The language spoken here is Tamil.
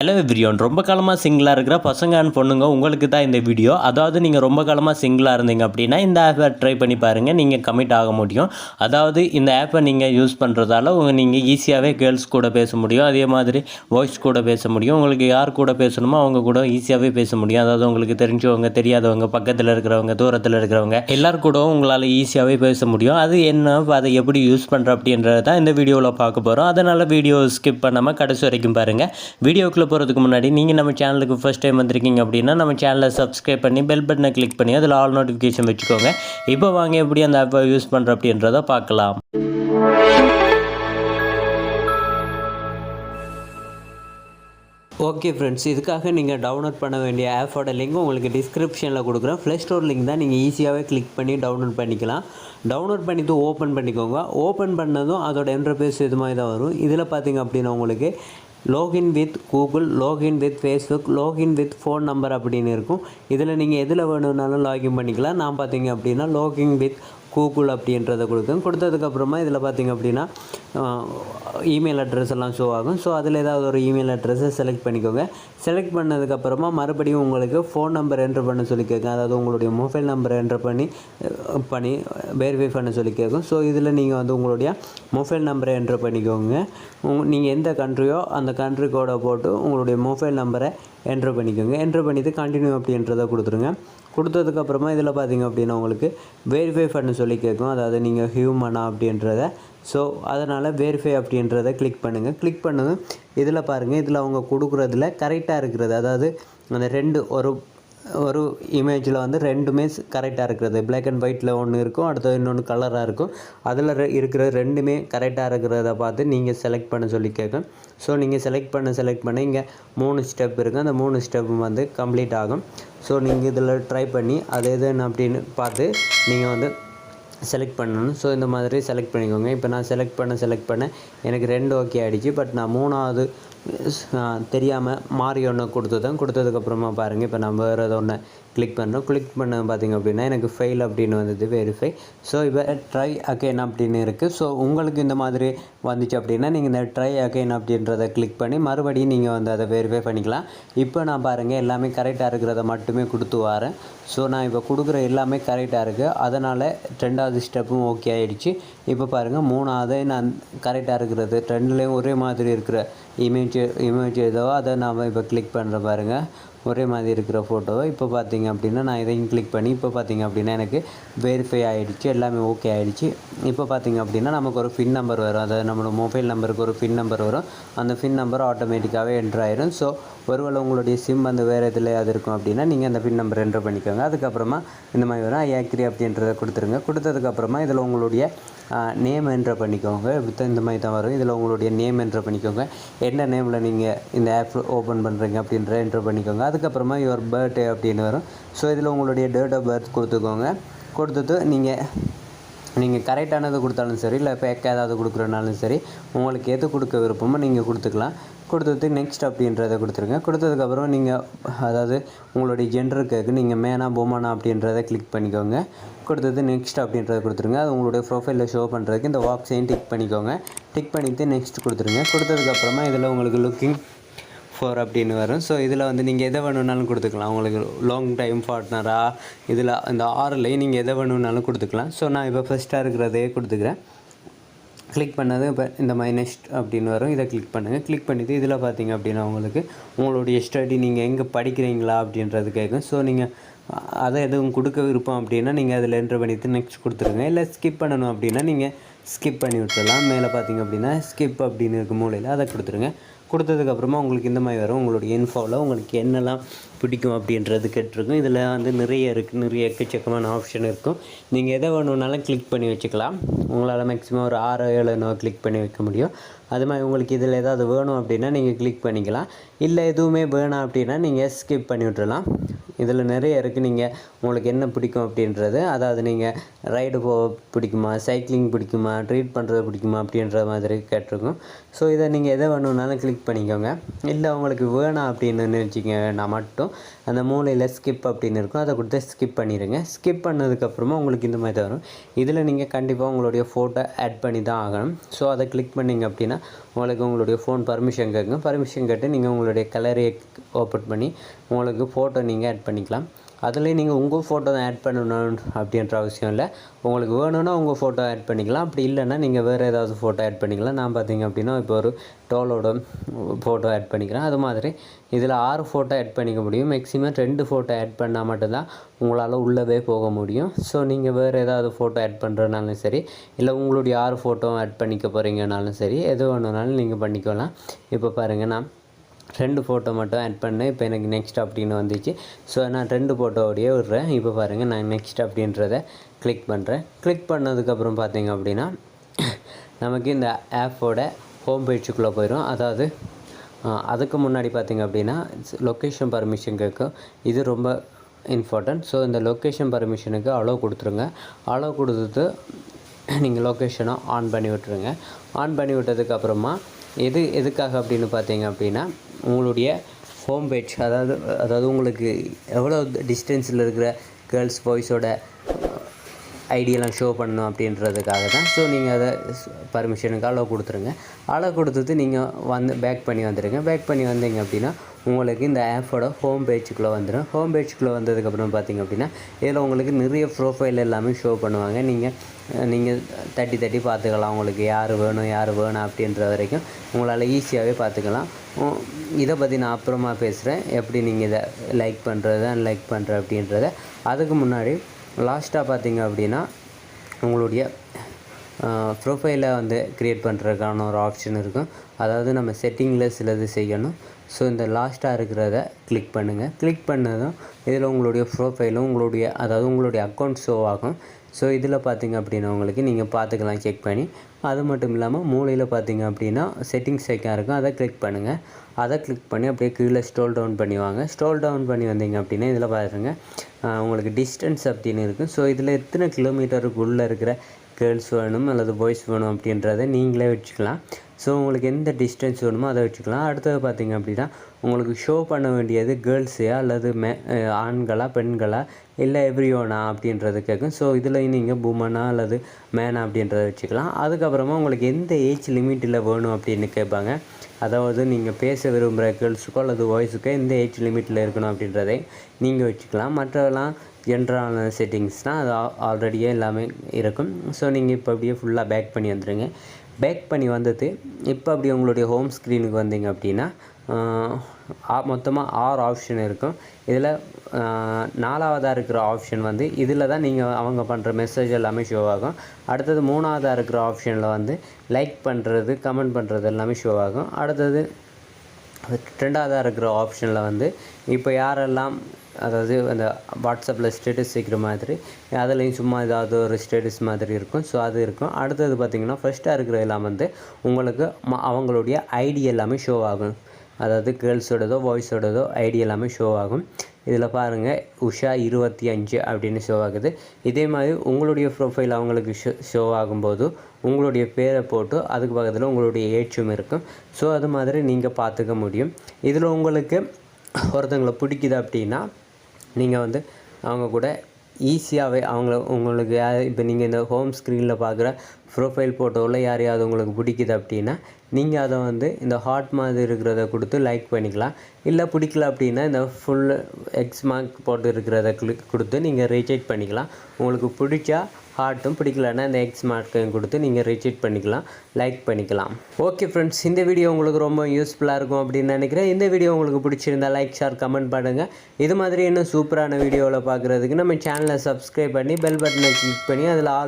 ஹலோ எவ்ரியோன், ரொம்ப காலமாக சிங்கிளாக இருக்கிற பசங்க அண்ட் பொண்ணுங்க உங்களுக்கு தான் இந்த வீடியோ. அதாவது நீங்கள் ரொம்ப காலமாக சிங்கிளாக இருந்தீங்க அப்படின்னா இந்த ஆப்பை ட்ரை பண்ணி பாருங்கள், நீங்கள் கமிட் ஆக முடியும். அதாவது இந்த ஆப்பை நீங்கள் யூஸ் பண்ணுறதால நீங்கள் ஈஸியாகவே கேர்ள்ஸ் கூட பேச முடியும். அதே மாதிரி பாய்ஸ் கூட பேச முடியும். உங்களுக்கு யார் கூட பேசணுமோ அவங்க கூட ஈஸியாகவே பேச முடியும். அதாவது உங்களுக்கு தெரிஞ்சவங்க, தெரியாதவங்க, பக்கத்தில் இருக்கிறவங்க, தூரத்தில் இருக்கிறவங்க எல்லார் கூடவும் உங்களால் ஈஸியாகவே பேச முடியும். அது என்ன, அதை எப்படி யூஸ் பண்ணுற அப்படின்றத தான் இந்த வீடியோவில் பார்க்க போகிறோம். அதனால் வீடியோ ஸ்கிப் பண்ணாமல் கடைசி வரைக்கும் பாருங்கள். வீடியோக்குள்ளே போகிறதுக்கு முன்னாடி நீங்கள் நம்ம சேனலுக்கு ஃபர்ஸ்ட் டைம் வந்திருக்கீங்க அப்படின்னா நம்ம சேனலை சப்ஸ்கிரைப் பண்ணி பெல் பட்டனை கிளிக் பண்ணி அதில் ஆல் நோட்டிஃபிகேஷன் வச்சுக்கோங்க. இப்போ வாங்க எப்படி அந்த ஆப்பை யூஸ் பண்ணுற அப்படின்றத பார்க்கலாம். ஓகே ஃப்ரெண்ட்ஸ், இதுக்காக நீங்கள் டவுன்லோட் பண்ண வேண்டிய ஆப்போட லிங்க் உங்களுக்கு டிஸ்கிரிப்ஷனில் கொடுக்குறேன். ப்ளே ஸ்டோர் லிங்க் தான், நீங்கள் ஈஸியாகவே கிளிக் பண்ணி டவுன்லோட் பண்ணிக்கலாம். டவுன்லோட் பண்ணிவிட்டு ஓப்பன் பண்ணிக்கோங்க. ஓப்பன் பண்ணதும் அதோட இன்டர்ஃபேஸ் இது மாதிரி தான் வரும். இதில் பார்த்திங்க அப்படின்னா உங்களுக்கு login with Google, login with Facebook, login with phone number அப்படின்னு இருக்கும். இதில் நீங்கள் எதில் வேணும்னாலும் லாகின் பண்ணிக்கலாம். நான் பார்த்திங்க அப்படின்னா லாகின் வித் கூகுள் அப்படின்றத கொடுத்ததுக்கப்புறமா இதில் பார்த்திங்க அப்படின்னா இமெயில் அட்ரஸ் எல்லாம் ஷோ ஆகும். ஸோ அதில் ஏதாவது ஒரு இமெயில் அட்ரஸை செலக்ட் பண்ணிக்கோங்க. செலக்ட் பண்ணதுக்கப்புறமா மறுபடியும் உங்களுக்கு ஃபோன் நம்பர் என்ட்ரு பண்ண சொல்லி கேட்கும். அதாவது உங்களுடைய மொபைல் நம்பரை என்ட்ரு பண்ணி வெரிஃபை பண்ண சொல்லி கேட்கும். ஸோ இதில் நீங்கள் வந்து உங்களுடைய மொபைல் நம்பரை என்ட்ரு பண்ணிக்கோங்க. நீங்கள் எந்த கண்ட்ரியோ அந்த கண்ட்ரி கோடை போட்டு உங்களுடைய மொபைல் நம்பரை என்ட்ரு பண்ணிக்கோங்க. என்ட்ரு பண்ணிவிட்டு கண்டினியூ அப்படின்றத கொடுத்துருங்க. கொடுத்ததுக்கப்புறமா இதில் பார்த்திங்க அப்படின்னா உங்களுக்கு வெரிஃபை பண்ண சொல்லி கேட்கும். அதாவது நீங்கள் ஹியூமனா அப்படின்றத. ஸோ அதனால் வெரிஃபை அப்படின்றத கிளிக் பண்ணுங்கள். கிளிக் பண்ணதும் இதில் பாருங்கள், இதில் அவங்க கொடுக்குறதுல கரெக்டாக இருக்கிறது. அதாவது அந்த ரெண்டு ஒரு இமேஜில் வந்து ரெண்டுமே கரெக்டாக இருக்கிறது. பிளாக் அண்ட் ஒயிட்டில் ஒன்று இருக்கும், அடுத்தது இன்னொன்று கலராக இருக்கும். அதில் இருக்கிற ரெண்டுமே கரெக்டாக இருக்கிறத பார்த்து நீங்கள் செலக்ட் பண்ண சொல்லி கேட்கும். ஸோ நீங்கள் செலக்ட் பண்ண இங்கே 3 ஸ்டெப் இருக்குது. அந்த 3 ஸ்டெப்பும் வந்து கம்ப்ளீட் ஆகும். ஸோ நீங்கள் இதில் ட்ரை பண்ணி அது எதுன்னு அப்படின்னு பார்த்து நீங்கள் வந்து செலக்ட் பண்ணணும். ஸோ இந்த மாதிரி செலக்ட் பண்ணிக்கோங்க. இப்போ நான் செலக்ட் பண்ண எனக்கு 2 ஓகே ஆகிடுச்சு. பட் நான் 3வது தெரியாமல் மாறி ஒன்று கொடுத்ததுக்கப்புறமா பாருங்கள், இப்போ நான் வேறு ஏதோ ஒன்று கிளிக் பண்ண பார்த்திங்க அப்படின்னா எனக்கு ஃபெயில் அப்படின்னு வந்தது, வெரிஃபை. ஸோ இப்போ ட்ரை அகைன் அப்படின்னு இருக்குது. ஸோ உங்களுக்கு இந்த மாதிரி வந்துச்சு அப்படின்னா நீங்கள் இந்த ட்ரை அகைன் அப்படின்றத கிளிக் பண்ணி மறுபடியும் நீங்கள் வந்து அதை வெரிஃபை பண்ணிக்கலாம். இப்போ நான் பாருங்கள் எல்லாமே கரெக்டாக இருக்கிறத மட்டுமே கொடுத்து வரேன். ஸோ நான் இப்போ கொடுக்குற எல்லாமே கரெக்டாக இருக்குது. அதனால் 2வது ஸ்டெப்பும் ஓகே ஆகிடுச்சு. இப்போ பாருங்கள் 3வது நான் கரெக்டாக இருக்கிறது 2லேயும் ஒரே மாதிரி இருக்கிற இமேஜ் ஏதோ அதை நாம் இப்போ கிளிக் பண்ணுற பாருங்கள், ஒரே மாதிரி இருக்கிற ஃபோட்டோவை. இப்போ பார்த்திங்க அப்படின்னா நான் இதையும் கிளிக் பண்ணி இப்போ பார்த்திங்க அப்படின்னா எனக்கு வெரிஃபை ஆகிடுச்சு, எல்லாமே ஓகே ஆகிடுச்சு. இப்போ பார்த்திங்க அப்படின்னா நமக்கு ஒரு ஃபின் நம்பர் வரும். அதாவது நம்மளோட மொபைல் நம்பருக்கு ஒரு ஃபின் நம்பர் வரும். அந்த ஃபின் நம்பர் ஆட்டோமேட்டிக்காகவே என்ட்ரு ஆயிடும். ஸோ ஒருவேளை உங்களுடைய சிம் வந்து வேறு எதுலையாவது இருக்கும் அப்படின்னா நீங்கள் அந்த ஃபின் நம்பர் என்ட்ரு பண்ணிக்கோங்க. அதுக்கப்புறமா இந்த மாதிரி வரும், ஐ அப்படின்றத கொடுத்துருங்க. கொடுத்ததுக்கப்புறமா இதில் உங்களுடைய நேம் என்ட்ரு பண்ணிக்கோங்க. இந்த மாதிரி தான் வரும். இதில் உங்களுடைய நேம் என்ட்ரு பண்ணிக்கோங்க. என்ன நேமில் நீங்கள் இந்த ஆப் ஓப்பன் பண்ணுறீங்க அப்படின்ற என்ட்ரு பண்ணிக்கோங்க. அதுக்கப்புறமா யுவர் பர்த்டே அப்படின்னு வரும். ஸோ இதில் உங்களுடைய டேட் ஆஃப் பர்த் கொடுத்துக்கோங்க. கொடுத்துட்டு நீங்கள் கரெக்டானது கொடுத்தாலும் சரி, இல்லை பேக் ஏதாவது கொடுக்குறனாலும் சரி, உங்களுக்கு எது கொடுக்க விருப்பமோ நீங்கள் கொடுத்துக்கலாம். கொடுத்தது நெக்ஸ்ட் அப்படின்றத கொடுத்துருங்க. கொடுத்ததுக்கப்புறம் நீங்கள் அதாவது உங்களுடைய ஜெண்டர் கேட்கு, நீங்கள் மேனா பொம்மானா அப்படின்றத கிளிக் பண்ணிக்கோங்க. கொடுத்தது நெக்ஸ்ட் அப்படின்றத கொடுத்துருங்க. அது உங்களுடைய ப்ரொஃபைலில் ஷோ பண்ணுறதுக்கு இந்த பாக்ஸையும் டிக் பண்ணிக்கோங்க. டிக் பண்ணிவிட்டு நெக்ஸ்ட் கொடுத்துருங்க. கொடுத்ததுக்கப்புறமா இதில் உங்களுக்கு லுக்கிங் ஃபார் அப்படின்னு வரும். ஸோ இதில் வந்து நீங்கள் எதை வேணும்னாலும் கொடுத்துக்கலாம். உங்களுக்கு லாங் டைம் பார்ட்னராக இதில் இந்த 6லேயும் நீங்கள் எதை வேணும்னாலும் கொடுத்துக்கலாம். ஸோ நான் இப்போ ஃபஸ்ட்டாக இருக்கிறதே கொடுத்துக்கிறேன். கிளிக் பண்ணது இப்போ இந்த மாதிரி நெக்ஸ்ட் அப்படின்னு வரும். இதை கிளிக் பண்ணுங்கள். கிளிக் பண்ணிவிட்டு இதில் பார்த்திங்க அப்படின்னா உங்களுக்கு உங்களுடைய ஸ்டடி நீங்கள் எங்கே படிக்கிறீங்களா அப்படின்றது கேட்கும். ஸோ நீங்கள் அதை எதுவும் கொடுக்க விருப்பம் அப்படின்னா நீங்கள் அதில் என்ட்ரு பண்ணிவிட்டு நெக்ஸ்ட் கொடுத்துருங்க. இல்லை ஸ்கிப் பண்ணணும் அப்படின்னா நீங்கள் ஸ்கிப் பண்ணி விட்டுடலாம். மேலே பார்த்திங்க அப்படின்னா ஸ்கிப் அப்படின்னு இருக்கும் மூலையில், அதை கொடுத்துருங்க. கொடுத்ததுக்கப்புறமா உங்களுக்கு இந்த மாதிரி வரும். உங்களுடைய இன்ஃபோவில் உங்களுக்கு என்னெல்லாம் பிடிக்கும் அப்படின்றது கேட்டிருக்கும். இதில் வந்து நிறைய எக்கச்சக்கமான ஆப்ஷன் இருக்கும். நீங்கள் எதை வேணும்னாலும் கிளிக் பண்ணி வச்சுக்கலாம். உங்களால் மேக்ஸிமம் ஒரு 6-7 கிளிக் பண்ணி வைக்க முடியும். அது மாதிரி உங்களுக்கு இதில் ஏதாவது வேணும் அப்படின்னா நீங்கள் கிளிக் பண்ணிக்கலாம். இல்லை எதுவுமே வேணாம் அப்படின்னா நீங்கள் ஸ்கிப் பண்ணி விட்டுறலாம். இதில் நிறைய இருக்குது. நீங்கள் உங்களுக்கு என்ன பிடிக்கும் அப்படின்றது, அதாவது நீங்கள் ரைடு போக பிடிக்குமா, சைக்கிளிங் பிடிக்குமா, ட்ரீட் பண்ணுறது பிடிக்குமா அப்படின்ற மாதிரி கேட்டிருக்கும். ஸோ இதை நீங்கள் எதை வேணும்னாலும் கிளிக் பண்ணிக்கோங்க. இல்லை உங்களுக்கு வேணாம் அப்படின்னு நினச்சிங்கன்னா மட்டும் அந்த மூலையில் ஸ்கிப் அப்படின்னு இருக்கும், அதை கொடுத்து ஸ்கிப் பண்ணிடுங்க. ஸ்கிப் பண்ணதுக்கப்புறமா உங்களுக்கு இந்த மாதிரி வரும். இதில் நீங்கள் கண்டிப்பாக உங்களுடைய ஃபோட்டோ ஆட் பண்ணி தான் ஆகணும். ஸோ அதை கிளிக் பண்ணிங்க அப்படின்னா உங்களுக்கு உங்களுடைய ஃபோன் பர்மிஷன் கேட்கும். பர்மிஷன் கேட்டு நீங்கள் உங்களுடைய கலரையை ஓப்பன் பண்ணி உங்களுக்கு ஃபோட்டோ நீங்கள் ஆட் பண்ணிக்கலாம். அதுலேயும் நீங்கள் உங்கள் ஃபோட்டோ தான் ஆட் பண்ணணும் அப்படின்ற அவசியம் இல்லை. உங்களுக்கு வேணும்னா உங்கள் ஃபோட்டோ ஆட் பண்ணிக்கலாம். அப்படி இல்லைன்னா நீங்கள் வேறு ஏதாவது ஃபோட்டோ ஆட் பண்ணிக்கலாம். நான் பார்த்திங்க அப்படின்னா இப்போ ஒரு டோலோட ஃபோட்டோ ஆட் பண்ணிக்கிறேன். அது மாதிரி இதில் 6 ஃபோட்டோ ஆட் பண்ணிக்க முடியும். மேக்ஸிமம் 2 ஃபோட்டோ ஆட் பண்ணால் மட்டும்தான் உங்களால் உள்ளவே போக முடியும். ஸோ நீங்கள் வேறு ஏதாவது ஃபோட்டோ ஆட் பண்ணுறதுனாலும் சரி, இல்லை உங்களுடைய 6 ஃபோட்டோ ஆட் பண்ணிக்க போகிறீங்கனாலும் சரி, எது வேணுனாலும் நீங்கள் பண்ணிக்கலாம். இப்போ பாருங்கள், நான் 2 ஃபோட்டோ மட்டும் ஆட் பண்ணேன். இப்போ எனக்கு நெக்ஸ்ட் அப்படின்னு வந்துச்சு. ஸோ நான் 2 ஃபோட்டோவோடையே விடுறேன். இப்போ பாருங்கள், நான் நெக்ஸ்ட் அப்படின்றத கிளிக் பண்ணுறேன். கிளிக் பண்ணதுக்கப்புறம் பார்த்திங்க அப்படின்னா நமக்கு இந்த ஆப்போட ஹோம் பேஜுக்குள்ளே போயிடும். அதாவது அதுக்கு முன்னாடி பார்த்திங்க அப்படின்னா லொக்கேஷன் பர்மிஷன் கேட்கும். இது ரொம்ப இம்பார்ட்டன்ட். ஸோ இந்த லொக்கேஷன் பர்மிஷனுக்கு அலோவ் கொடுத்துருங்க. அலோவ் கொடுத்துட்டு நீங்கள் லொக்கேஷனை ஆன் பண்ணி விட்டுருங்க. ஆன் பண்ணி விட்டதுக்கப்புறமா எதுக்காக அப்படின்னு பார்த்தீங்க அப்படின்னா உங்களுடைய ஹோம் பேஜ், அதாவது உங்களுக்கு எவ்வளோ டிஸ்டன்ஸில் இருக்கிற கேர்ள்ஸ் பாய்ஸோட ஐடியெல்லாம் ஷோ பண்ணணும் அப்படின்றதுக்காக தான். ஸோ நீங்கள் அதை பர்மிஷனுக்கு அலோவ் கொடுத்துருங்க. அலோவ் கொடுத்துட்டு நீங்கள் பேக் பண்ணி வந்துடுங்க. பேக் பண்ணி வந்தீங்க அப்படின்னா உங்களுக்கு இந்த ஆப்போட ஹோம் பேஜுக்குள்ளே வந்துடும். ஹோம் பேஜுக்குள்ளே வந்ததுக்கப்புறம் பார்த்திங்க அப்படின்னா இதில் உங்களுக்கு நிறைய ப்ரொஃபைல் எல்லாமே ஷோ பண்ணுவாங்க. நீங்கள் தட்டி பார்த்துக்கலாம். உங்களுக்கு யார் வேணும் அப்படின்ற வரைக்கும் உங்களால் ஈஸியாகவே பார்த்துக்கலாம். இதை பற்றி நான் அப்புறமா பேசுகிறேன், எப்படி நீங்கள் இதை லைக் பண்ணுறது அன்லைக் பண்ணுற அப்படின்றத. அதுக்கு முன்னாடி லாஸ்ட்டாக பார்த்திங்க அப்படின்னா உங்களுடைய ப்ரொஃபைலை க்ரியேட் பண்ணுறதுக்கான ஒரு ஆப்ஷன் இருக்கும். அதாவது நம்ம செட்டிங்கில் சிலது செய்யணும். ஸோ இந்த லாஸ்ட்டாக இருக்கிறத கிளிக் பண்ணுங்கள். கிளிக் பண்ணதும் இதில் உங்களுடைய ப்ரொஃபைலும் உங்களுடைய அக்கௌண்ட் ஷோ ஆகும். ஸோ இதில் பார்த்திங்க அப்படின்னா உங்களுக்கு நீங்கள் பார்த்துக்கலாம் செக் பண்ணி. அது மட்டும் இல்லாமல் மூலையில் பார்த்திங்க அப்படின்னா செட்டிங்ஸ் ஐக்கான் இருக்கும், அதை கிளிக் பண்ணுங்கள். அதை கிளிக் பண்ணி அப்படியே கீழே ஸ்க்ரோல் டவுன் பண்ணி வாங்க. ஸ்க்ரோல் டவுன் பண்ணி வந்தீங்க அப்படின்னா இதில் பாருங்க உங்களுக்கு டிஸ்டன்ஸ் அப்படின்னு இருக்குது. ஸோ இதில் எத்தனை கிலோமீட்டருக்குள்ளே இருக்கிற கேர்ள்ஸ் வேணும் அல்லது பாய்ஸ் வேணும் அப்படின்றத நீங்களே வச்சுக்கலாம். ஸோ உங்களுக்கு எந்த டிஸ்டன்ஸ் வேணுமோ அதை வச்சுக்கலாம். அடுத்தது பார்த்திங்க அப்படின்னா உங்களுக்கு ஷோ பண்ண வேண்டியது கேர்ள்ஸையா அல்லது ஆண்களா பெண்களா இல்லை எவ்ரியோனா அப்படின்றது கேட்கும். ஸோ இதில் நீங்கள் உமனா அல்லது மேனா அப்படின்றத வச்சுக்கலாம். அதுக்கப்புறமா உங்களுக்கு எந்த ஏஜ் லிமிட்டில் வேணும் அப்படின்னு கேட்பாங்க. அதாவது நீங்கள் பேச விரும்புகிற கேர்ள்ஸுக்கோ அல்லது பாய்ஸுக்கோ எந்த ஏஜ் லிமிட்டில் இருக்கணும் அப்படின்றதை நீங்கள் வச்சுக்கலாம். மற்றதெல்லாம் ஜென்ரலான செட்டிங்ஸ்னால் அது ஆல்ரெடியே எல்லாமே இருக்கும். ஸோ நீங்கள் இப்போ அப்படியே ஃபுல்லாக பேக் பண்ணி வந்துடுங்க. பேக் பண்ணி வந்தது இப்போ அப்படி உங்களுடைய ஹோம் ஸ்க்ரீனுக்கு வந்தீங்க அப்படின்னா மொத்தமாக 6 ஆப்ஷன் இருக்கும். இதில் 4வதாக இருக்கிற ஆப்ஷன் இதில் தான் நீங்கள் அவங்க பண்ணுற மெசேஜ் எல்லாமே ஷோ ஆகும். அடுத்தது 3வதாக இருக்கிற ஆப்ஷனில் லைக் பண்ணுறது கமெண்ட் பண்ணுறது எல்லாமே ஷோ ஆகும். அடுத்தது 2வதாக இருக்கிற ஆப்ஷனில் இப்போ யாரெல்லாம் அதாவது அந்த வாட்ஸ்அப்பில் ஸ்டேட்டஸ் வைக்கிற மாதிரி அதுலேயும் சும்மா ஏதாவது ஒரு ஸ்டேட்டஸ் மாதிரி இருக்கும். ஸோ அது இருக்கும். அடுத்தது பார்த்திங்கன்னா ஃபஸ்ட்டாக இருக்கிற எல்லாம் உங்களுக்கு அவங்களுடைய ஐடி எல்லாமே ஷோ ஆகும். அதாவது கேர்ள்ஸோடதோ பாய்ஸோடதோ ஐடி எல்லாமே ஷோ ஆகும். இதில் பாருங்கள் உஷா 25 அப்படின்னு ஷோ ஆகுது. இதே மாதிரி உங்களுடைய ப்ரொஃபைல் அவங்களுக்கு ஷோ ஆகும்போது உங்களுடைய பேரை போட்டு அதுக்கு பக்கத்தில் உங்களுடைய ஏஜும் இருக்கும். ஸோ அது மாதிரி நீங்கள் பார்த்துக்க முடியும். இதில் உங்களுக்கு ஒருத்தங்களை பிடிக்குது அப்படின்னா நீங்கள் அவங்க கூட ஈஸியாகவே உங்களுக்கு இப்போ நீங்கள் இந்த ஹோம் ஸ்க்ரீனில் பார்க்குற ப்ரொஃபைல் ஃபோட்டோவில் யாரையாவது உங்களுக்கு பிடிக்குது அப்படின்னா நீங்கள் அதை இந்த ஹார்ட் மாதிரி இருக்கிறத கொடுத்து லைக் பண்ணிக்கலாம். இல்லை பிடிக்கல அப்படின்னா இந்த ஃபுல் எக்ஸ் மார்க் போட்டு இருக்கிறத கொடுத்து நீங்கள் ரிஜெக்ட் பண்ணிக்கலாம். உங்களுக்கு பிடிச்சா ஹார்ட்டும், பிடிக்கலன்னா இந்த எக்ஸ் மார்க்கையும் கொடுத்து நீங்கள் ரிஜெக்ட் பண்ணிக்கலாம், லைக் பண்ணிக்கலாம். ஓகே ஃப்ரெண்ட்ஸ், இந்த வீடியோ உங்களுக்கு ரொம்ப யூஸ்ஃபுல்லாக இருக்கும் அப்படின்னு நினைக்கிறேன். இந்த வீடியோ உங்களுக்கு பிடிச்சிருந்தா லைக் ஷேர் கமெண்ட் பண்ணுங்கள். இது மாதிரி இன்னும் சூப்பரான வீடியோவில் பார்க்குறதுக்கு நம்ம சேனலை சப்ஸ்கிரைப் பண்ணி பெல் பட்டனை கிளிக் பண்ணி அதில் ஆல்